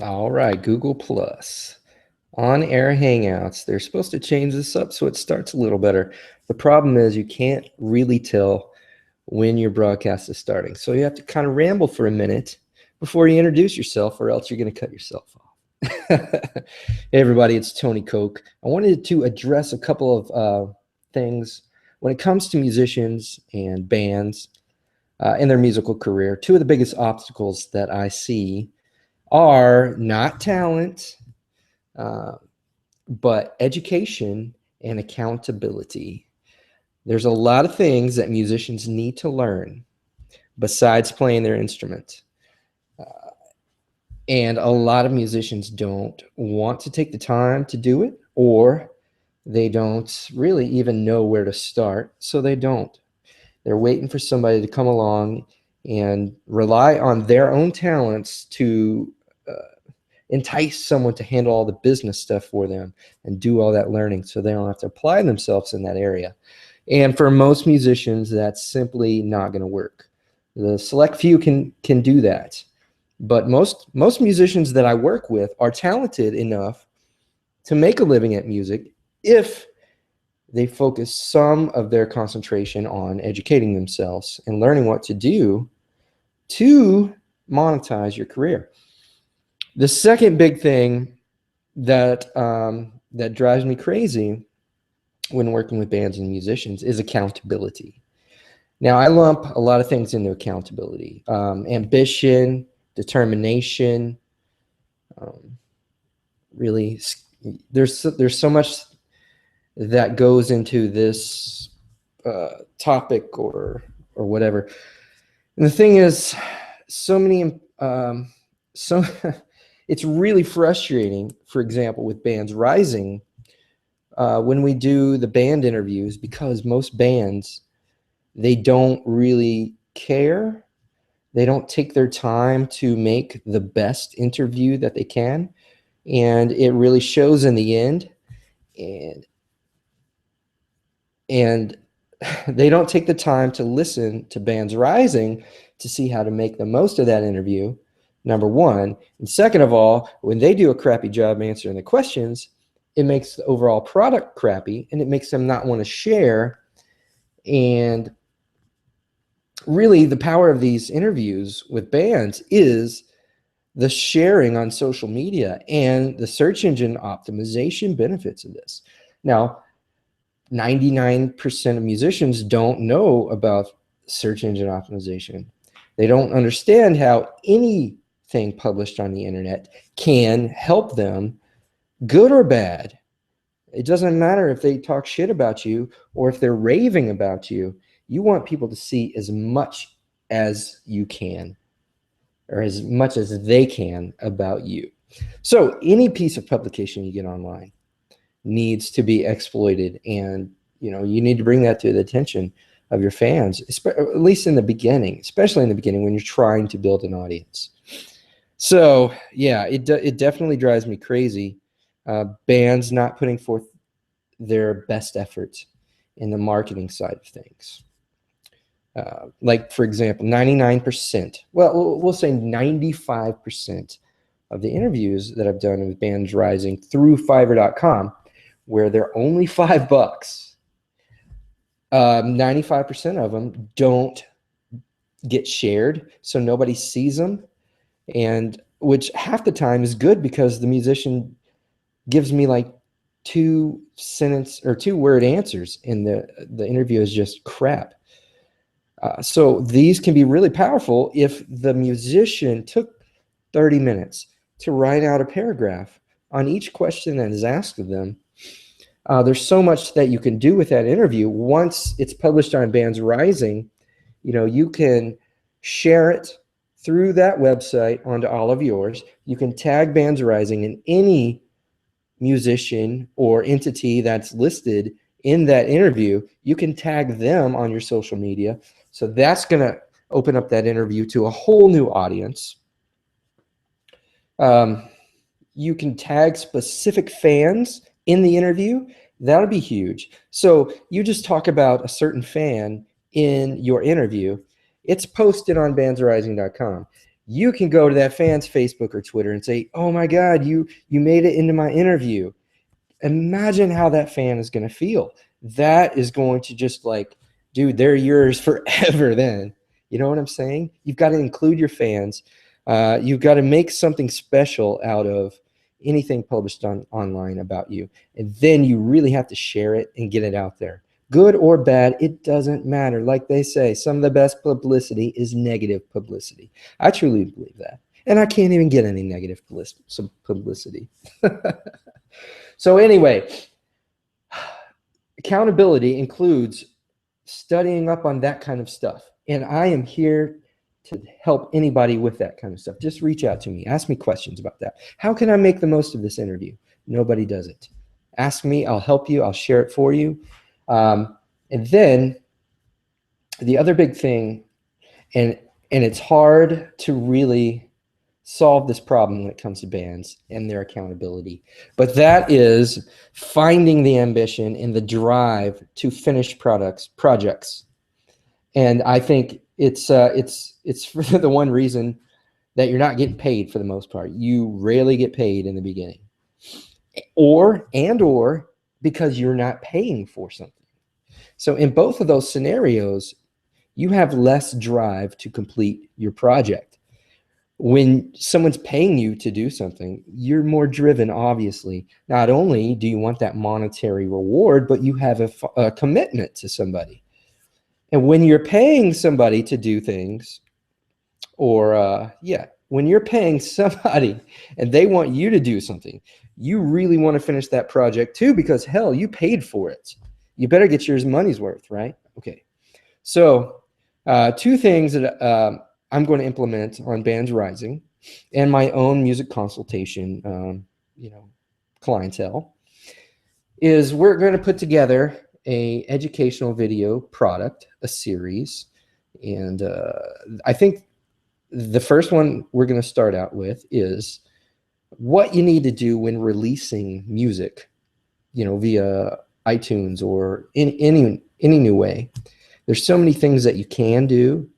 All right, Google Plus. On-air Hangouts. They're supposed to change this up so it starts a little better. The problem is you can't really tell when your broadcast is starting. So you have to kind of ramble for a minute before you introduce yourself, or else you're going to cut yourself off. Hey, everybody, it's Tony Koch. I wanted to address a couple of things when it comes to musicians and bands in their musical career. Two of the biggest obstacles that I see are not talent, uh, but education and accountability. There's a lot of things that musicians need to learn besides playing their instrument. And a lot of musicians don't want to take the time to do it, or they don't really even know where to start, so they don't. They're waiting for somebody to come along and rely on their own talents to entice someone to handle all the business stuff for them and do all that learning so they don't have to apply themselves in that area. And for most musicians, that's simply not going to work. The select few can do that, but most musicians that I work with are talented enough to make a living at music if they focus some of their concentration on educating themselves and learning what to do to monetize your career. The second big thing that drives me crazy when working with bands and musicians is accountability. Now, I lump a lot of things into accountability: ambition, determination. Um, really, there's so much that goes into this topic or whatever. And the thing is, so many so it's really frustrating. For example, with bands rising, when we do the band interviews, because most bands, they don't really care. They don't take their time to make the best interview that they can, and it really shows in the end. And they don't take the time to listen to bands rising to see how to make the most of that interview, number one. And second of all, when they do a crappy job answering the questions, it makes the overall product crappy, and it makes them not want to share. And really, the power of these interviews with bands is the sharing on social media and the search engine optimization benefits of this. Now, 99% of musicians don't know about search engine optimization. They don't understand how anything published on the internet can help them, good or bad. It doesn't matter if they talk shit about you or if they're raving about you. You want people to see as much as you can, or as much as they can, about you. So any piece of publication you get online needs to be exploited, and you need to bring that to the attention of your fans, at least in the beginning, especially in the beginning when you're trying to build an audience. So yeah, it definitely drives me crazy, bands not putting forth their best efforts in the marketing side of things. Like, for example, 99%, well, we'll say 95% of the interviews that I've done with bands rising through Fiverr.com, where they're only $5, 95% of them don't get shared, so nobody sees them, and which half the time is good because the musician gives me like 2-sentence or 2-word answers, and the interview is just crap. So these can be really powerful if the musician took 30 minutes to write out a paragraph on each question that is asked of them. There's so much that you can do with that interview. Once it's published on Bands Rising, you can share it through that website onto all of yours. You can tag Bands Rising, and any musician or entity that's listed in that interview, you can tag them on your social media. So that's going to open up that interview to a whole new audience. You can tag specific fans in the interview. That'll be huge. So you just talk about a certain fan in your interview. It's posted on bandsrising.com. You can go to that fan's Facebook or Twitter and say, oh my God, you made it into my interview. Imagine how that fan is going to feel. That is going to just like, dude, they're yours forever then. You know what I'm saying? You've got to include your fans. You've got to make something special out of anything published online about you. And then you really have to share it and get it out there. Good or bad, it doesn't matter. Like they say, some of the best publicity is negative publicity. I truly believe that. And I can't even get any negative publicity. So anyway, accountability includes studying up on that kind of stuff. And I am here to help anybody with that kind of stuff. Just reach out to me. Ask me questions about that. How can I make the most of this interview? Nobody does it. Ask me. I'll help you. I'll share it for you. And then the other big thing, and it's hard to really solve this problem when it comes to bands and their accountability, but that is finding the ambition and the drive to finish projects. And I think it's for the one reason that you're not getting paid for the most part. You rarely get paid in the beginning, or because you're not paying for something. So in both of those scenarios, you have less drive to complete your project. When someone's paying you to do something, you're more driven, obviously. Not only do you want that monetary reward, but you have a commitment to somebody. And when you're paying somebody to do things, or when you're paying somebody and they want you to do something, you really want to finish that project too, because hell, you paid for it. You better get your money's worth, right? Okay. So two things that I'm going to implement on Bands Rising and my own music consultation, clientele, is we're going to put together a educational video product, a series. And I think the first one we're going to start out with is what you need to do when releasing music, via iTunes or in any new way. There's so many things that you can do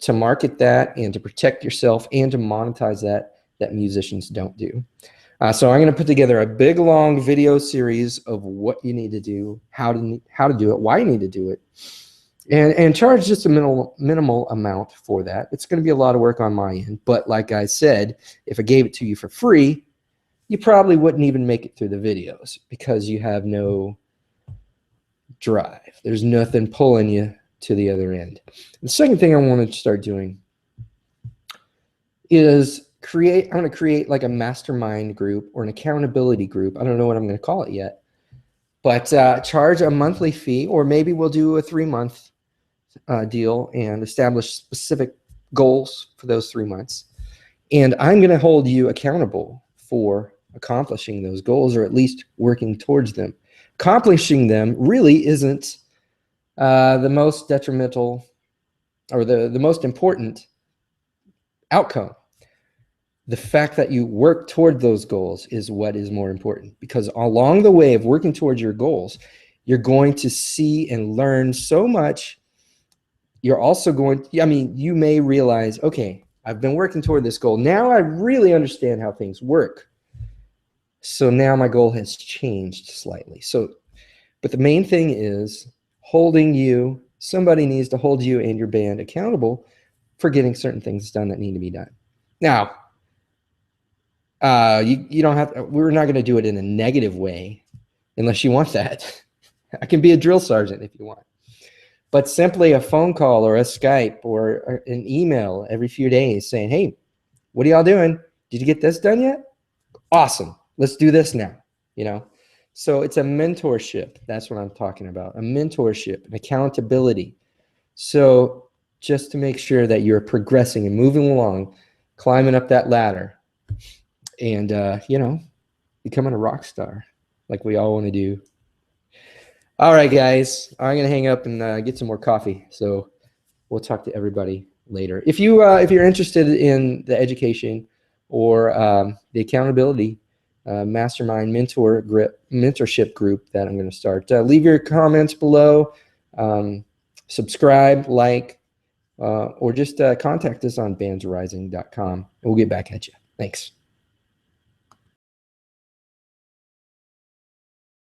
to market that and to protect yourself and to monetize that musicians don't do. So I'm going to put together a big, long video series of what you need to do, how to do it, why you need to do it, and charge just a minimal amount for that. It's going to be a lot of work on my end, but like I said, if I gave it to you for free, you probably wouldn't even make it through the videos because you have no drive. There's nothing pulling you to the other end. The second thing I wanted to start doing is I'm going to create like a mastermind group or an accountability group. I don't know what I'm going to call it yet, but charge a monthly fee, or maybe we'll do a 3-month deal and establish specific goals for those 3 months. And I'm going to hold you accountable for accomplishing those goals, or at least working towards them. Accomplishing them really isn't the most detrimental or the most important outcome. The fact that you work toward those goals is what is more important, because along the way of working towards your goals, you're going to see and learn so much. You're also you may realize, okay, I've been working toward this goal. Now I really understand how things work. So now my goal has changed slightly. But the main thing is somebody needs to hold you and your band accountable for getting certain things done that need to be done. Now, you don't have, we're not going to do it in a negative way unless you want that. I can be a drill sergeant if you want. But simply a phone call or a Skype or an email every few days saying, hey, what are y'all doing? Did you get this done yet? Awesome. Let's do this now. So it's a mentorship. That's what I'm talking about. A mentorship, an accountability. So just to make sure that you're progressing and moving along, climbing up that ladder and, becoming a rock star like we all want to do. All right, guys, I'm going to hang up and get some more coffee. So we'll talk to everybody later. If you're interested in the education or the accountability mastermind mentorship group that I'm going to start, leave your comments below, subscribe, like, or just contact us on bandsrising.com, and we'll get back at you. Thanks.